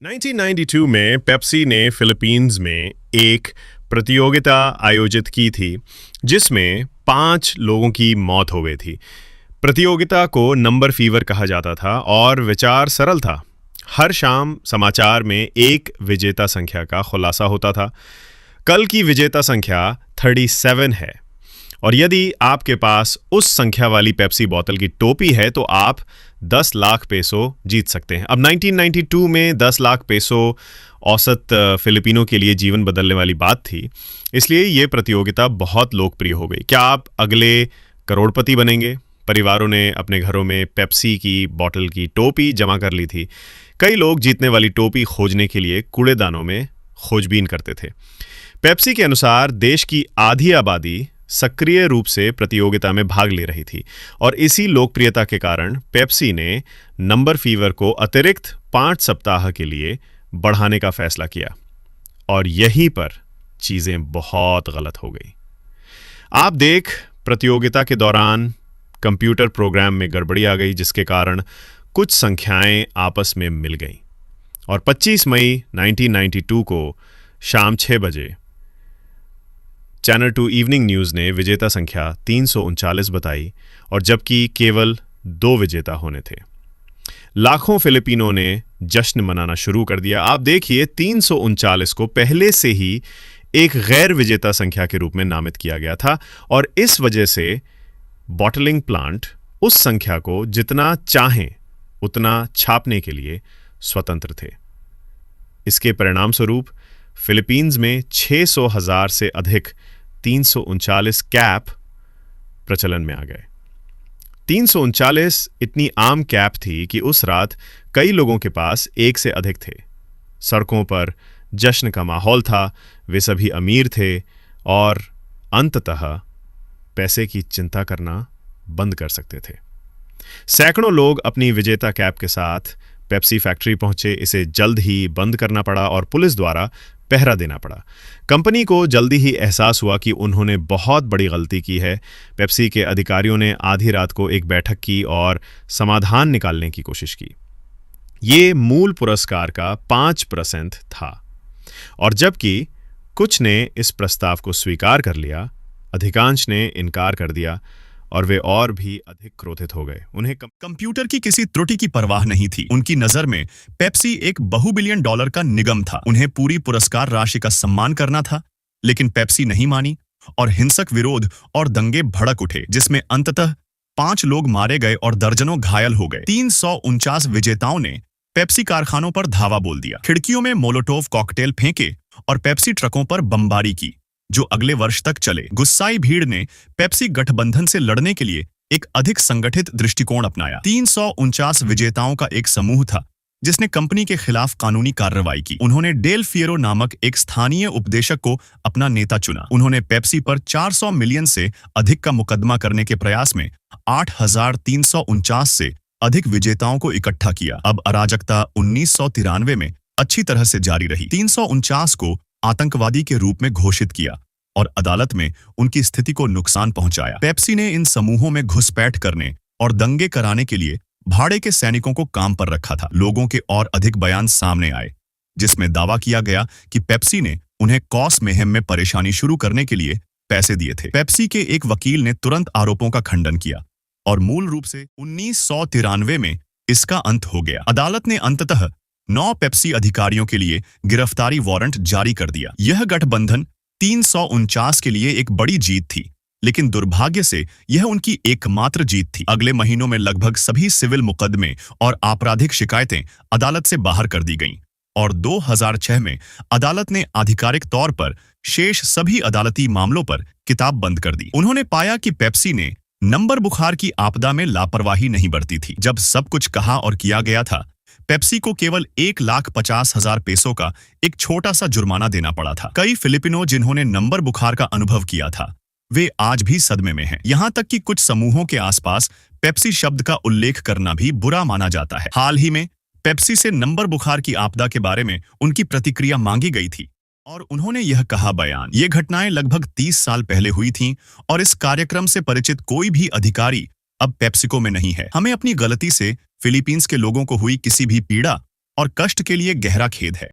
1992 में पेप्सी ने फिलीपींस में एक प्रतियोगिता आयोजित की थी जिसमें 5 लोगों की मौत हो गई थी। प्रतियोगिता को नंबर फीवर कहा जाता था और विचार सरल था। हर शाम समाचार में एक विजेता संख्या का खुलासा होता था। कल की विजेता संख्या 37 है और यदि आपके पास उस संख्या वाली पेप्सी बोतल की टोपी है तो आप 10 लाख पेसो जीत सकते हैं। अब 1992 में 10 लाख पेसो औसत फिलिपिनो के लिए जीवन बदलने वाली बात थी, इसलिए ये प्रतियोगिता बहुत लोकप्रिय हो गई। क्या आप अगले करोड़पति बनेंगे? परिवारों ने अपने घरों में पेप्सी की बोतल की टोपी जमा कर ली थी। कई लोग जीतने वाली टोपी खोजने के लिए कूड़ेदानों में खोजबीन करते थे। पेप्सी के अनुसार देश की आधी आबादी सक्रिय रूप से प्रतियोगिता में भाग ले रही थी और इसी लोकप्रियता के कारण पेप्सी ने नंबर फीवर को अतिरिक्त 5 सप्ताह के लिए बढ़ाने का फैसला किया और यहीं पर चीजें बहुत गलत हो गई। आप प्रतियोगिता के दौरान कंप्यूटर प्रोग्राम में गड़बड़ी आ गई जिसके कारण कुछ संख्याएं आपस में मिल गईं और 25 मई 1992 को शाम 6 बजे चैनल 2 इवनिंग न्यूज़ ने विजेता संख्या 339 बताई और जबकि केवल 2 विजेता होने थे। लाखों फिलिपिनो ने जश्न मनाना शुरू कर दिया। आप देखिए 339 को पहले से ही एक गैर विजेता संख्या के रूप में नामित किया गया था और इस वजह से बॉटलिंग प्लांट उस संख्या को जितना चाहें उतना छापने के लिए स्वतंत्र थे। इसके परिणाम स्वरूप फिलीपींस में 600,000 से अधिक 339 कैप प्रचलन में आ गए। 339 इतनी आम कैप थी कि उस रात कई लोगों के पास एक से अधिक थे। सड़कों पर जश्न का माहौल था, वे सभी अमीर थे और अंततः पैसे की चिंता करना बंद कर सकते थे। सैकड़ों लोग अपनी विजेता कैप के साथ पेप्सी फैक्ट्री पहुंचे। इसे जल्द ही बंद करना पड़ा और पुलिस द्वारा पहरा देना पड़ा। कंपनी को जल्दी ही एहसास हुआ कि उन्होंने बहुत बड़ी गलती की है। पेप्सी के अधिकारियों ने आधी रात को एक बैठक की और समाधान निकालने की कोशिश की। ये मूल पुरस्कार का 5% था और जबकि कुछ ने इस प्रस्ताव को स्वीकार कर लिया, अधिकांश ने इनकार कर दिया और वे और भी अधिक क्रोधित हो गए। उन्हें कंप्यूटर की किसी त्रुटि की परवाह नहीं थी। उनकी नजर में पेप्सी एक बहुबिलियन डॉलर का निगम था। उन्हें पूरी पुरस्कार राशि का सम्मान करना था, लेकिन पेप्सी नहीं मानी और हिंसक विरोध और दंगे भड़क उठे जिसमें अंततः 5 लोग मारे गए और दर्जनों घायल हो गए। 349 विजेताओं ने पेप्सी कारखानों पर धावा बोल दिया, खिड़कियों में मोलोटोव कॉकटेल फेंके और पेप्सी ट्रकों पर बमबारी की जो अगले वर्ष तक चले। गुस्साई भीड़ ने पेप्सी गठबंधन से लड़ने के लिए एक अधिक संगठित दृष्टिकोण अपनाया। 349 विजेताओं का एक समूह था जिसने कंपनी के खिलाफ कानूनी कार्रवाई की। उन्होंने डेल फिएरो नामक एक स्थानीय उपदेशक को अपना नेता चुना। उन्होंने पेप्सी पर 400 मिलियन से अधिक का मुकदमा करने के प्रयास में 8,349 से अधिक विजेताओं को इकट्ठा किया। अब अराजकता 1993 में अच्छी तरह से जारी रही। 349 को आतंकवादी के रूप में घोषित किया और अदालत में उनकी स्थिति को नुकसान पहुंचाया। पेप्सी ने इन समूहों में घुसपैठ करने और दंगे कराने के लिए भाड़े के सैनिकों को काम पर रखा था। लोगों के और अधिक बयान सामने आए जिसमें दावा किया गया कि पेप्सी ने उन्हें कॉस मेहम में परेशानी शुरू करने के लिए पैसे दिए थे। पेप्सी के एक वकील ने तुरंत आरोपों का खंडन किया और मूल रूप से 1993 में इसका अंत हो गया। अदालत ने अंततः 9 पेप्सी अधिकारियों के लिए गिरफ्तारी वारंट जारी कर दिया। यह गठबंधन 349 के लिए एक बड़ी जीत थी, लेकिन दुर्भाग्य से यह उनकी एकमात्र जीत थी। अगले महीनों में लगभग सभी सिविल मुकदमे और आपराधिक शिकायतें अदालत से बाहर कर दी गईं और 2006 में अदालत ने आधिकारिक तौर पर शेष सभी अदालती मामलों पर किताब बंद कर दी। उन्होंने पाया कि पेप्सी ने नंबर बुखार की आपदा में लापरवाही नहीं बरती थी। जब सब कुछ कहा और किया गया था, पेप्सी को केवल 1,50,000 पेसो का एक छोटा सा जुर्माना देना पड़ा था। कई फिलिपिनो जिन्होंने नंबर बुखार का अनुभव किया था, वे आज भी सदमे में हैं। यहाँ तक कि कुछ समूहों के आसपास पेप्सी शब्द का उल्लेख करना भी बुरा माना जाता है। हाल ही में पेप्सी से नंबर बुखार की आपदा के बारे में उनकी प्रतिक्रिया मांगी गई थी और उन्होंने यह कहा बयान। ये घटनाएं लगभग 30 साल पहले हुई थीं और इस कार्यक्रम से परिचित कोई भी अधिकारी अब पेप्सिको में नहीं है। हमें अपनी गलती से फिलीपींस के लोगों को हुई किसी भी पीड़ा और कष्ट के लिए गहरा खेद है।